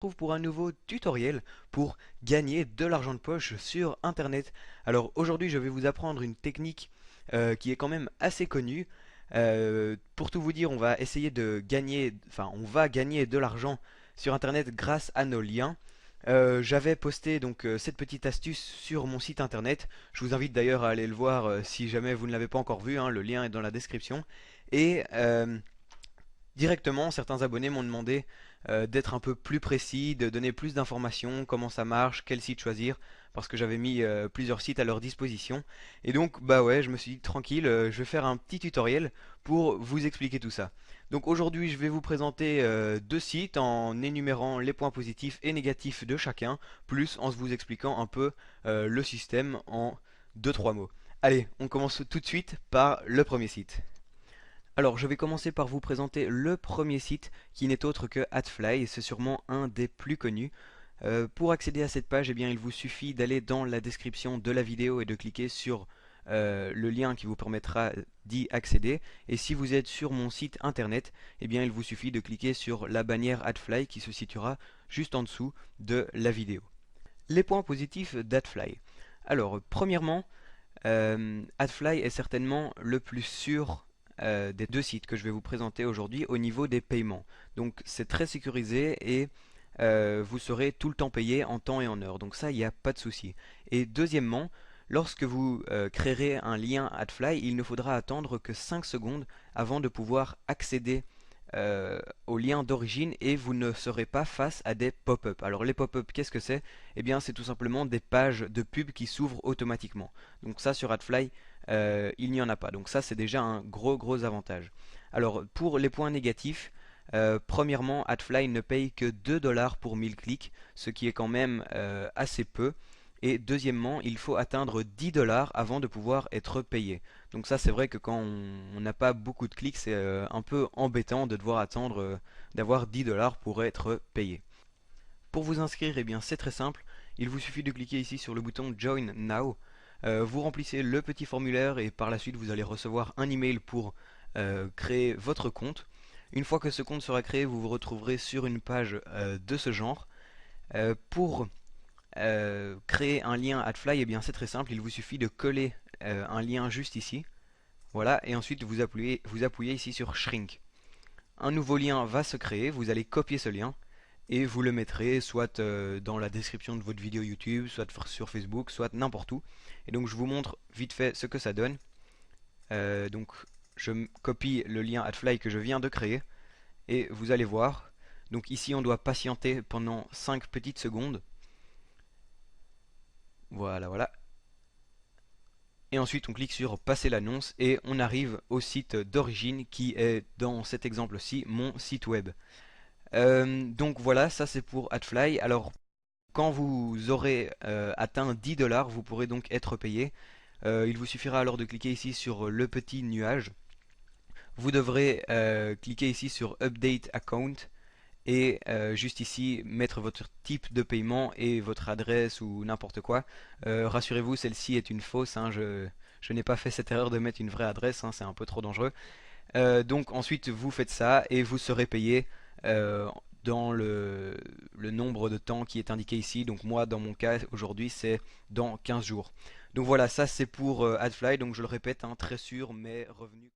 Retrouve pour un nouveau tutoriel pour gagner de l'argent de poche sur internet. Alors aujourd'hui je vais vous apprendre une technique qui est quand même assez connue. Pour tout vous dire, on va essayer de gagner, enfin on va gagner de l'argent sur internet grâce à nos liens. J'avais posté donc cette petite astuce sur mon site internet. Je vous invite d'ailleurs à aller le voir si jamais vous ne l'avez pas encore vu, hein, le lien est dans la description. Et directement, certains abonnés m'ont demandé d'être un peu plus précis, de donner plus d'informations, comment ça marche, quel site choisir, parce que j'avais mis plusieurs sites à leur disposition. Et donc, bah ouais, je me suis dit tranquille, je vais faire un petit tutoriel pour vous expliquer tout ça. Donc aujourd'hui, je vais vous présenter deux sites en énumérant les points positifs et négatifs de chacun, plus en vous expliquant un peu le système en deux-trois mots. Allez, on commence tout de suite par le premier site. Alors, je vais commencer par vous présenter le premier site qui n'est autre que Adfly, et c'est sûrement un des plus connus. Pour accéder à cette page, eh bien, il vous suffit d'aller dans la description de la vidéo et de cliquer sur le lien qui vous permettra d'y accéder. Et si vous êtes sur mon site internet, eh bien, il vous suffit de cliquer sur la bannière Adfly qui se situera juste en dessous de la vidéo. Les points positifs d'Adfly. Alors, premièrement, Adfly est certainement le plus sûr des deux sites que je vais vous présenter aujourd'hui au niveau des paiements. Donc c'est très sécurisé et vous serez tout le temps payé en temps et en heure. Donc ça, il n'y a pas de souci. Et deuxièmement, lorsque vous créerez un lien Adfly, il ne faudra attendre que 5 secondes avant de pouvoir accéder au lien d'origine et vous ne serez pas face à des pop-up. Alors les pop-up, qu'est-ce que c'est? Eh bien c'est tout simplement des pages de pub qui s'ouvrent automatiquement. Donc ça sur Adfly, il n'y en a pas. Donc ça c'est déjà un gros avantage. Alors pour les points négatifs, premièrement Adfly ne paye que 2 dollars pour 1000 clics, ce qui est quand même assez peu. Et deuxièmement, il faut atteindre 10 dollars avant de pouvoir être payé. Donc ça c'est vrai que quand on n'a pas beaucoup de clics, c'est un peu embêtant de devoir attendre d'avoir 10 dollars pour être payé. Pour vous inscrire, eh bien c'est très simple. Il vous suffit de cliquer ici sur le bouton Join Now. Vous remplissez le petit formulaire et par la suite vous allez recevoir un email pour créer votre compte. Une fois que ce compte sera créé, vous vous retrouverez sur une page de ce genre. Pour créer un lien AdFly, eh bien c'est très simple, il vous suffit de coller un lien juste ici. Voilà, et ensuite vous appuyez ici sur Shrink. Un nouveau lien va se créer, vous allez copier ce lien et vous le mettrez soit dans la description de votre vidéo YouTube, soit sur Facebook, soit n'importe où. Et donc je vous montre vite fait ce que ça donne. Donc je copie le lien AdFly que je viens de créer et vous allez voir. Donc ici on doit patienter pendant 5 petites secondes. Voilà. Et ensuite on clique sur passer l'annonce et on arrive au site d'origine qui est dans cet exemple-ci mon site web. Donc voilà, ça c'est pour Adfly. Alors quand vous aurez atteint 10 dollars, vous pourrez donc être payé. Il vous suffira alors de cliquer ici sur le petit nuage. Vous devrez cliquer ici sur Update Account et juste ici mettre votre type de paiement et votre adresse ou n'importe quoi. Rassurez-vous, celle-ci est une fausse, hein, je n'ai pas fait cette erreur de mettre une vraie adresse, hein, c'est un peu trop dangereux. Donc ensuite vous faites ça et vous serez payé dans le nombre de temps qui est indiqué ici. Donc moi dans mon cas aujourd'hui c'est dans 15 jours. Donc voilà, ça c'est pour Adfly, donc je le répète, hein, très sûr mais revenu.